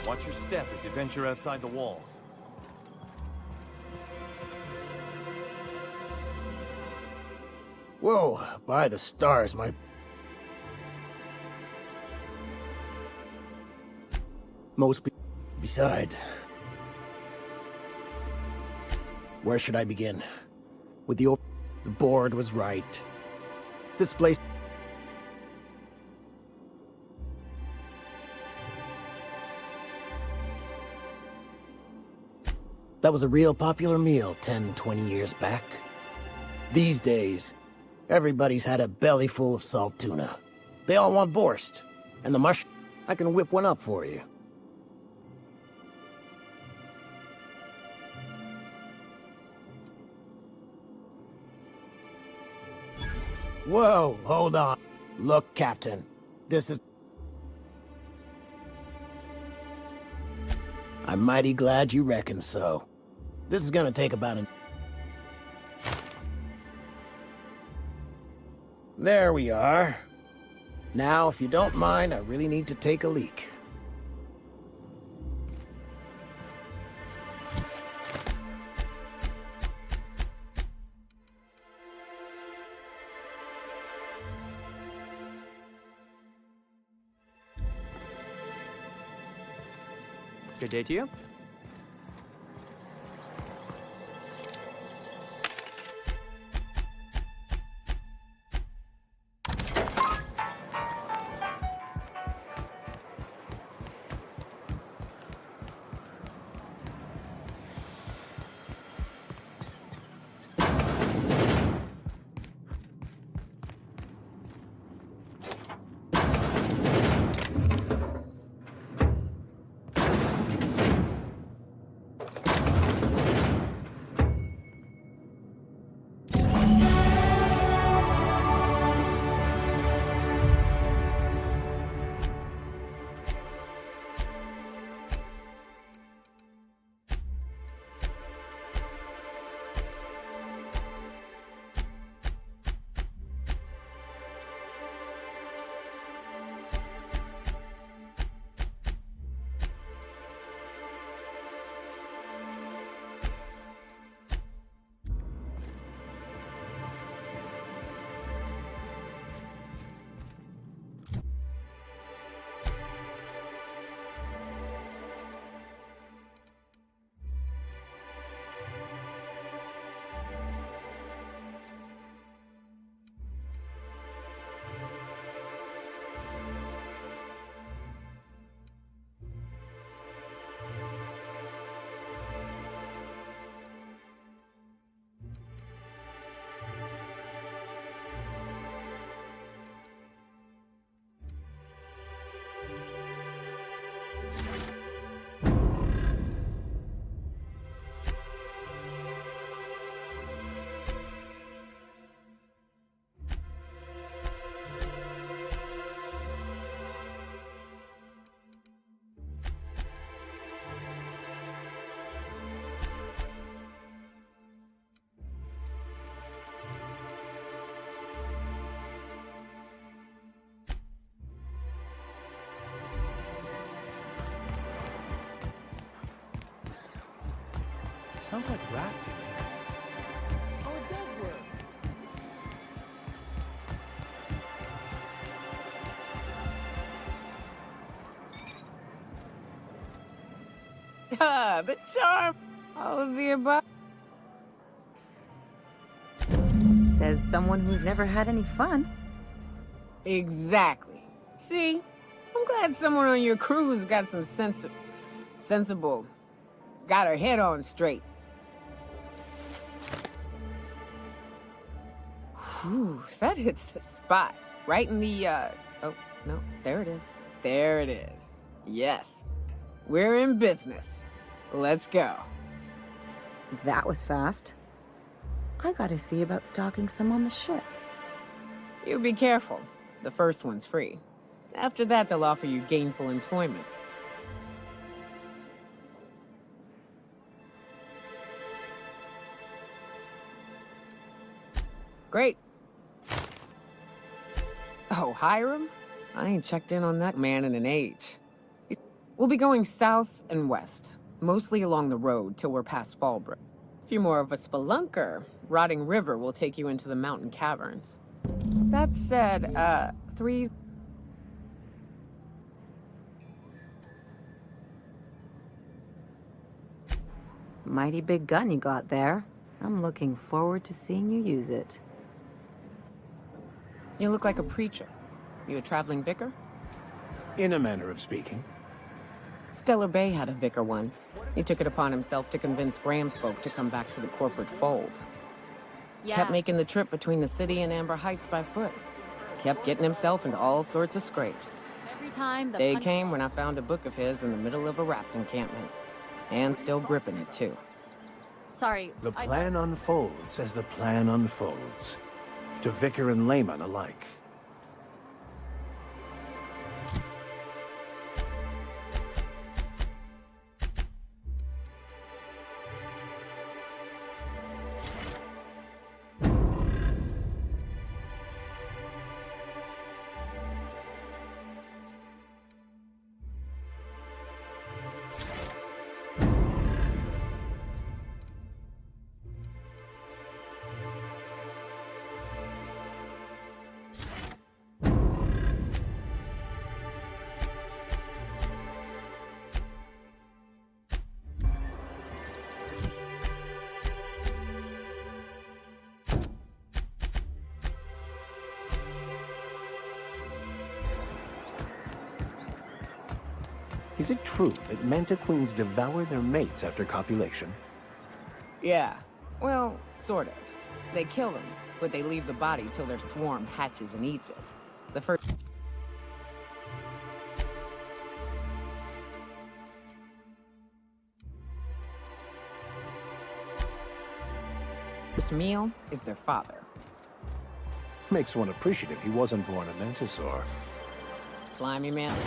Watch your step if you venture outside the walls. Whoa, by the stars, my... Most people. Besides, where should I begin? With the board was right. This place. That was a real popular meal 10, 20 years back. These days, everybody's had a belly full of salt tuna. They all want borscht. And the mush, I can whip one up for you. Whoa, hold on. Look, Captain. This is... I'm mighty glad you reckon so. This is gonna take about an... There we are. Now, if you don't mind, I really need to take a leak. Good day to you. Smells like rat in here. Oh, it does work. Ah, the charm. All of the above. Says someone who's never had any fun. Exactly. See? I'm glad someone on your crew's got some sensible. Got her head on straight. Whew, that hits the spot. Right in the, oh, no, there it is. There it is. Yes. We're in business. Let's go. That was fast. I gotta see about stalking some on the ship. You be careful. The first one's free. After that, they'll offer you gainful employment. Great. Oh, Hiram? I ain't checked in on that man in an age. We'll be going south and west, mostly along the road till we're past Fallbrook. If you're more of a spelunker, Rotting River will take you into the mountain caverns. That said, Mighty big gun you got there. I'm looking forward to seeing you use it. You look like a preacher. You a traveling vicar? In a manner of speaking. Stellar Bay had a vicar once. He took it upon himself to convince Graham's folk to come back to the corporate fold. Kept making the trip between the city and Amber Heights by foot. Kept getting himself into all sorts of scrapes. Every time the Day came when I found a book of his in the middle of a raft encampment. And still gripping it, too. Sorry. The plan unfolds as the plan unfolds. To vicar and layman alike. Is it true that manta queens devour their mates after copulation? Yeah. Well, sort of. They kill them, but they leave the body till their swarm hatches and eats it. The first meal is their father. Makes one appreciative he wasn't born a mantisaur. Slimy man.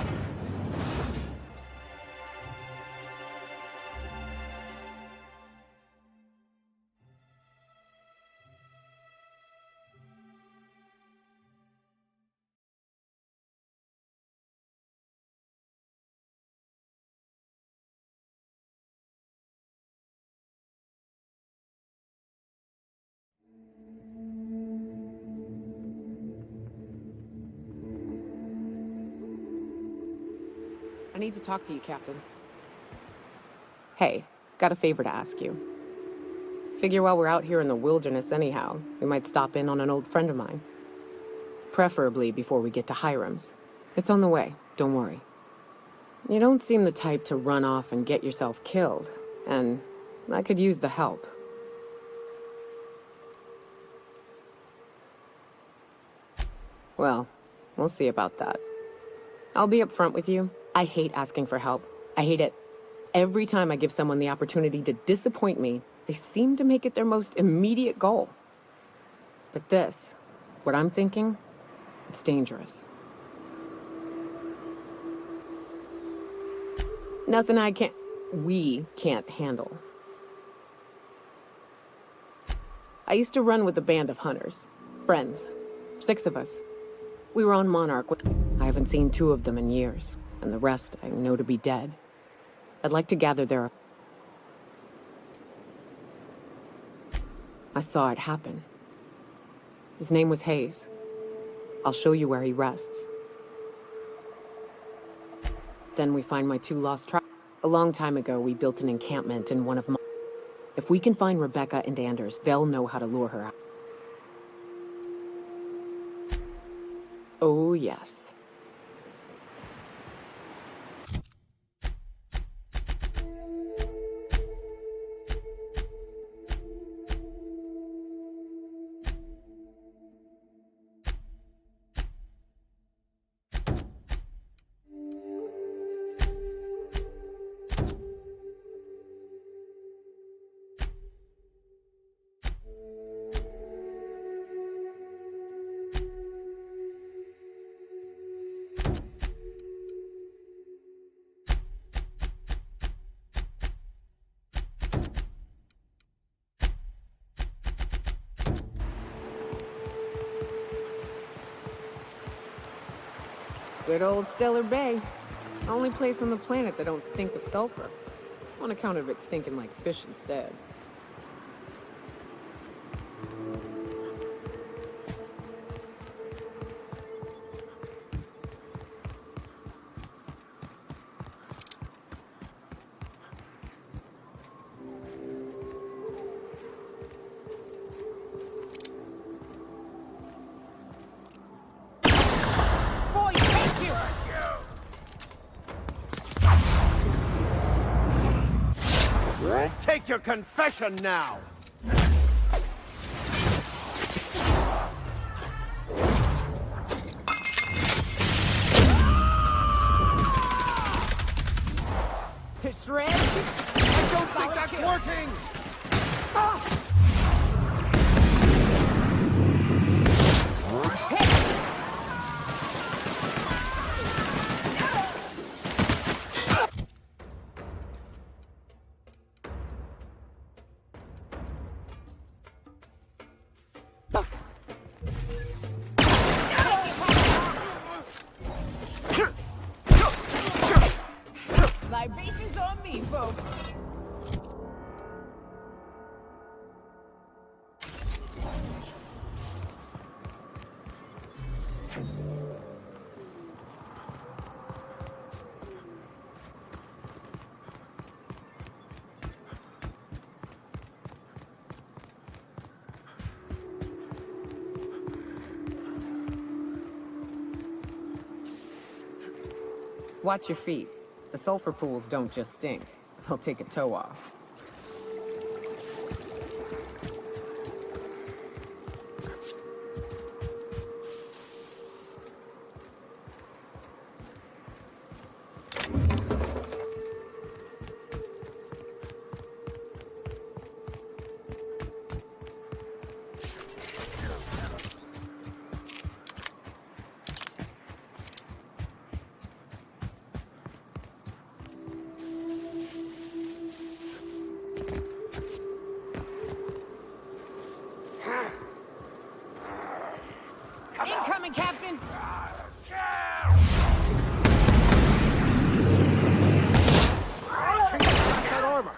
I need to talk to you, Captain. Hey, got a favor to ask you. Figure while we're out here in the wilderness anyhow, we might stop in on an old friend of mine. Preferably before we get to Hiram's. It's on the way, don't worry. You don't seem the type to run off and get yourself killed, and I could use the help. Well, we'll see about that. I'll be upfront with you. I hate asking for help. I hate it. Every time I give someone the opportunity to disappoint me, they seem to make it their most immediate goal. But this, what I'm thinking, it's dangerous. Nothing we can't handle. I used to run with a band of hunters. Friends. 6 of us. We were on Monarch. I haven't seen 2 of them in years, and the rest I know to be dead. I'd like to gather their... I saw it happen. His name was Hayes. I'll show you where he rests. Then we find my 2 lost tribes. A long time ago, we built an encampment in one of my... If we can find Rebecca and Anders, they'll know how to lure her out. Oh, yes. Good old Stellar Bay. Only place on the planet that don't stink of sulfur. On account of it stinking like fish instead. Take your confession now! To shred? I don't think That's working! Libations on me, folks. Watch your feet. The sulfur pools don't just stink. They'll take a toe off. Incoming, Captain! That armor!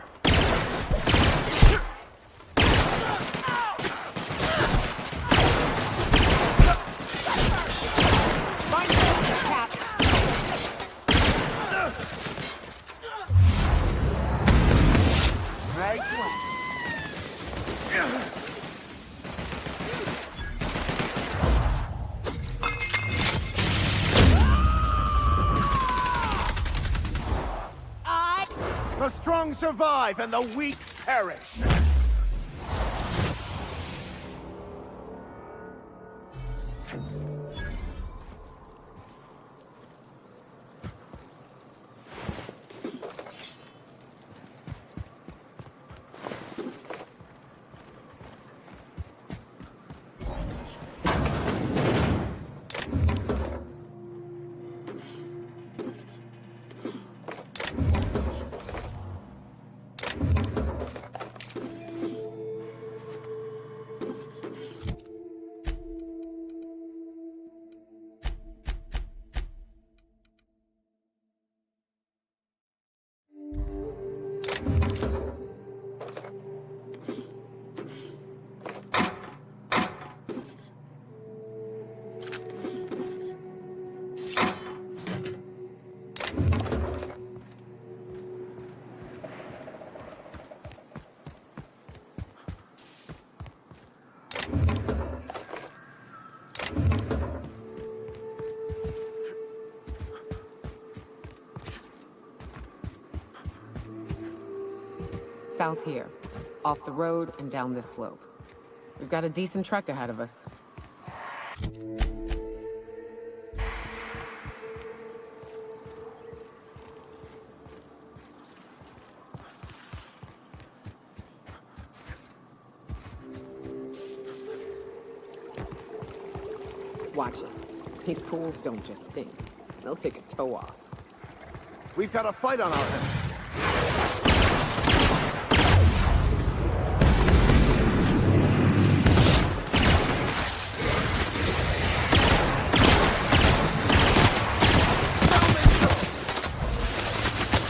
Find the Cap! Right one. The strong survive and the weak perish! South here. Off the road and down this slope. We've got a decent trek ahead of us. Watch it. These pools don't just stink. They'll take a toe off. We've got a fight on our hands.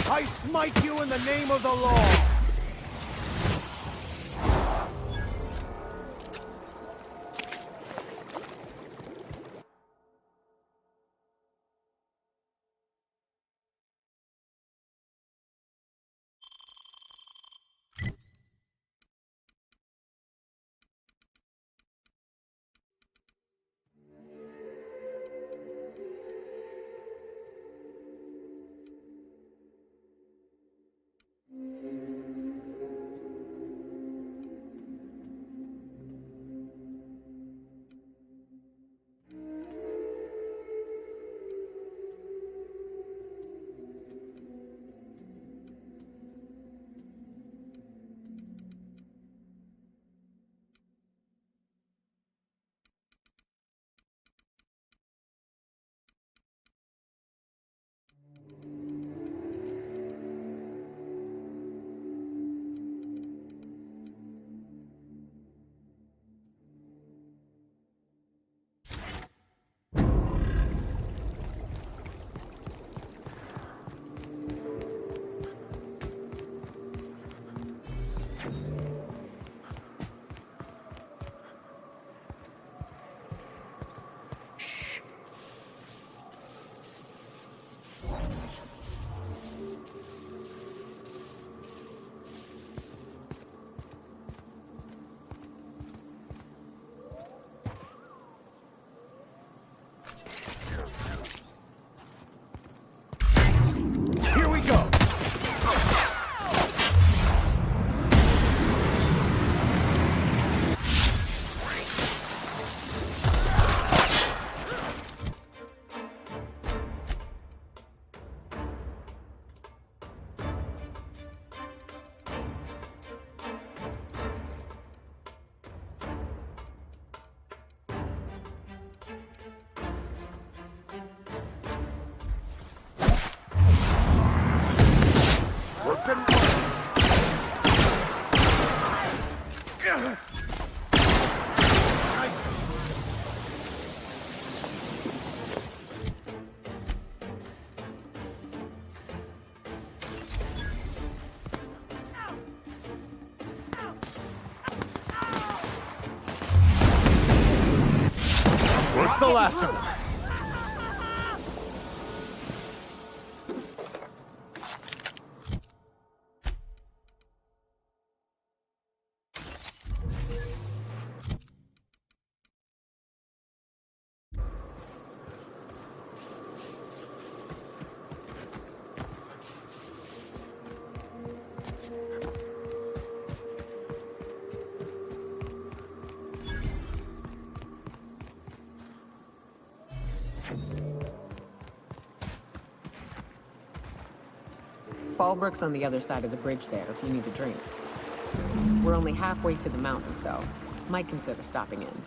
I smite you in the name of the law! fucking... What's the last of them? Fallbrook's on the other side of the bridge there if you need a drink. We're only halfway to the mountain, so might consider stopping in.